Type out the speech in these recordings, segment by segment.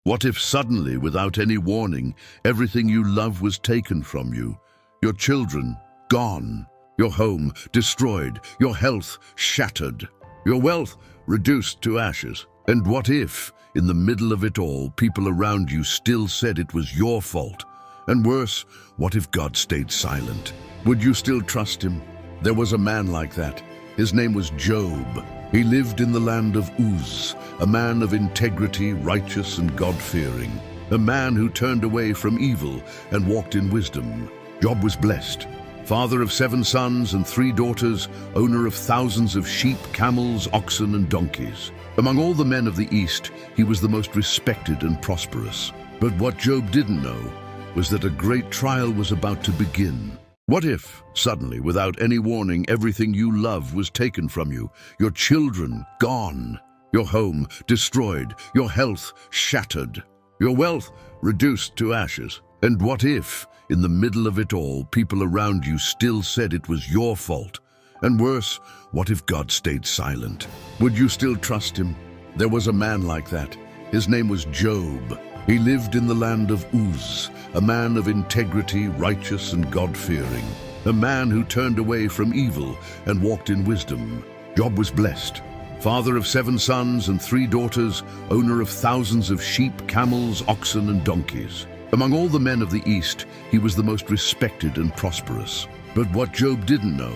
What if suddenly, without any warning, everything you love was taken from you? Your children gone, your home destroyed, your health shattered, your wealth reduced to ashes. And what if, in the middle of it all, people around you still said it was your fault? And worse, what if God stayed silent? Would you still trust him? There was a man like that. His name was Job. He lived in the land of Uz, a man of integrity, righteous and God-fearing, a man who turned away from evil and walked in wisdom. Job was blessed, father of 7 sons and 3 daughters, owner of thousands of sheep, camels, oxen and donkeys. Among all the men of the East, he was the most respected and prosperous. But what Job didn't know was that a great trial was about to begin. What if, suddenly, without any warning, everything you love was taken from you, your children gone, your home destroyed, your health shattered, your wealth reduced to ashes? And what if, in the middle of it all, people around you still said it was your fault? And worse, what if God stayed silent? Would you still trust him? There was a man like that. His name was Job. He lived in the land of Uz, a man of integrity, righteous and God-fearing, a man who turned away from evil and walked in wisdom. Job was blessed, father of 7 sons and 3 daughters, owner of thousands of sheep, camels, oxen and donkeys. Among all the men of the East, he was the most respected and prosperous. But what Job didn't know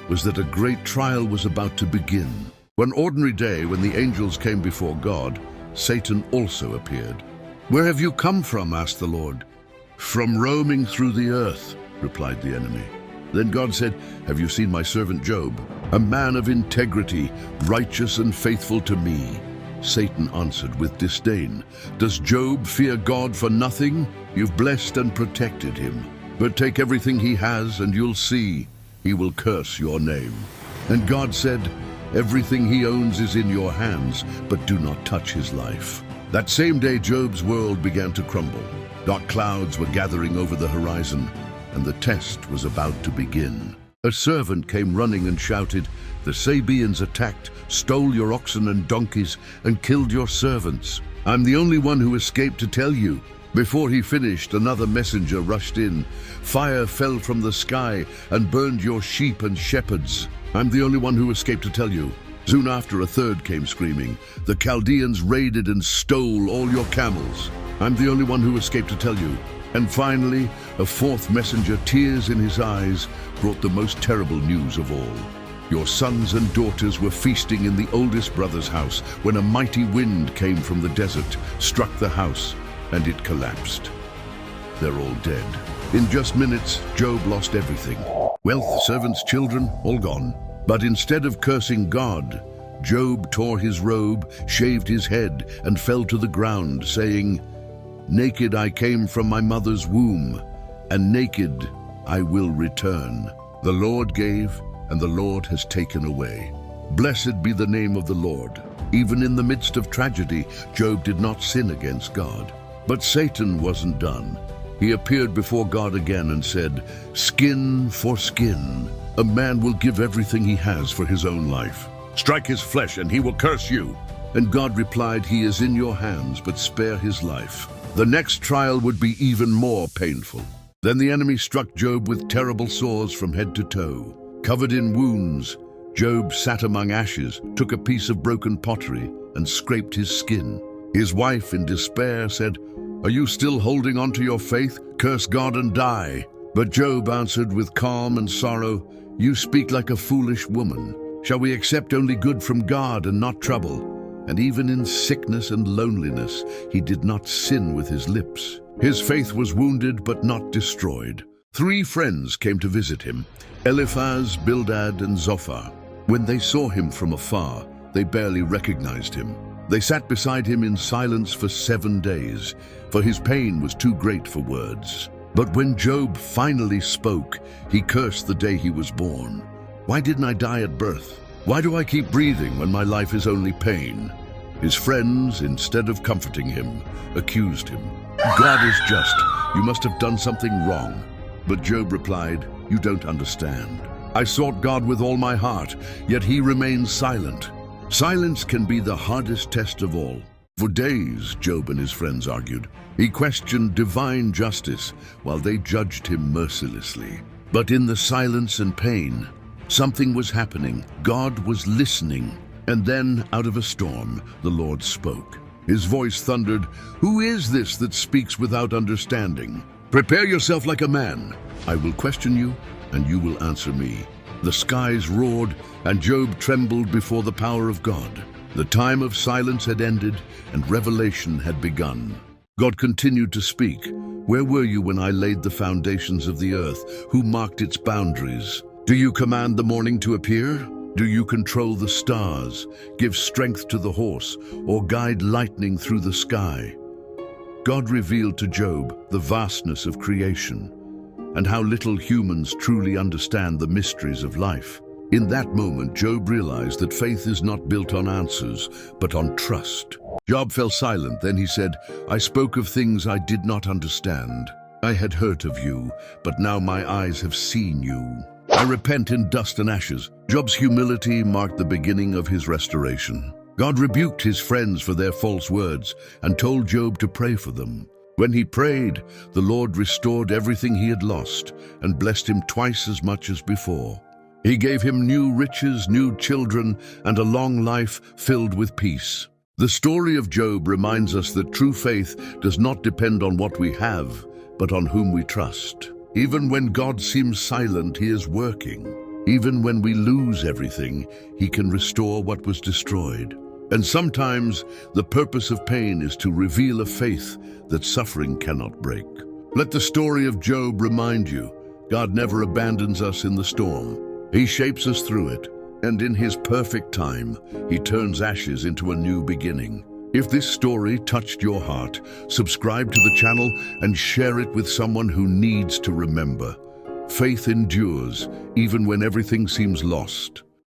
was that a great trial was about to begin. One ordinary day, when the angels came before God, Satan also appeared. "Where have you come from?" asked the Lord. "From roaming through the earth," replied the enemy. Then God said, "Have you seen my servant Job, a man of integrity, righteous and faithful to me?" Satan answered with disdain, "Does Job fear God for nothing? You've blessed and protected him. But take everything he has and you'll see he will curse your name." And God said, "Everything he owns is in your hands, but do not touch his life." That same day, Job's world began to crumble. Dark clouds were gathering over the horizon, and the test was about to begin. A servant came running and shouted, "The Sabaeans attacked, stole your oxen and donkeys, and killed your servants. I'm the only one who escaped to tell you." Before he finished, another messenger rushed in. "Fire fell from the sky and burned your sheep and shepherds. I'm the only one who escaped to tell you." Soon after, a third came screaming, "The Chaldeans raided and stole all your camels. I'm the only one who escaped to tell you." And finally, a fourth messenger, tears in his eyes, brought the most terrible news of all. "Your sons and daughters were feasting in the oldest brother's house when a mighty wind came from the desert, struck the house, and it collapsed. They're all dead." In just minutes, Job lost everything. Wealth, servants, children, all gone. But instead of cursing God, Job tore his robe, shaved his head, and fell to the ground, saying, "Naked I came from my mother's womb, and naked I will return. The Lord gave, and the Lord has taken away. Blessed be the name of the Lord." Even in the midst of tragedy, Job did not sin against God. But Satan wasn't done. He appeared before God again and said, "Skin for skin. A man will give everything he has for his own life. Strike his flesh and he will curse you." And God replied, "He is in your hands, but spare his life." The next trial would be even more painful. Then the enemy struck Job with terrible sores from head to toe. Covered in wounds, Job sat among ashes, took a piece of broken pottery, and scraped his skin. His wife, in despair, said, "Are you still holding on to your faith? Curse God and die." But Job answered with calm and sorrow, "You speak like a foolish woman. Shall we accept only good from God and not trouble?" And even in sickness and loneliness, he did not sin with his lips. His faith was wounded but not destroyed. 3 friends came to visit him, Eliphaz, Bildad, and Zophar. When they saw him from afar, they barely recognized him. They sat beside him in silence for 7 days, for his pain was too great for words. But when Job finally spoke, he cursed the day he was born. "Why didn't I die at birth? Why do I keep breathing when my life is only pain?" His friends, instead of comforting him, accused him. "God is just. You must have done something wrong." But Job replied, "You don't understand. I sought God with all my heart, yet he remains silent." Silence can be the hardest test of all. For days, Job and his friends argued. He questioned divine justice while they judged him mercilessly. But in the silence and pain, something was happening. God was listening. And then, out of a storm, the Lord spoke. His voice thundered, "Who is this that speaks without understanding? Prepare yourself like a man. I will question you, and you will answer me." The skies roared, and Job trembled before the power of God. The time of silence had ended, and revelation had begun. God continued to speak. "Where were you when I laid the foundations of the earth? Who marked its boundaries? Do you command the morning to appear? Do you control the stars, give strength to the horse, or guide lightning through the sky?" God revealed to Job the vastness of creation and how little humans truly understand the mysteries of life. In that moment, Job realized that faith is not built on answers, but on trust. Job fell silent. Then he said, "I spoke of things I did not understand. I had heard of you, but now my eyes have seen you. I repent in dust and ashes." Job's humility marked the beginning of his restoration. God rebuked his friends for their false words and told Job to pray for them. When he prayed, the Lord restored everything he had lost and blessed him twice as much as before. He gave him new riches, new children, and a long life filled with peace. The story of Job reminds us that true faith does not depend on what we have, but on whom we trust. Even when God seems silent, he is working. Even when we lose everything, he can restore what was destroyed. And sometimes the purpose of pain is to reveal a faith that suffering cannot break. Let the story of Job remind you, God never abandons us in the storm. He shapes us through it, and in his perfect time, he turns ashes into a new beginning. If this story touched your heart, subscribe to the channel and share it with someone who needs to remember. Faith endures, even when everything seems lost.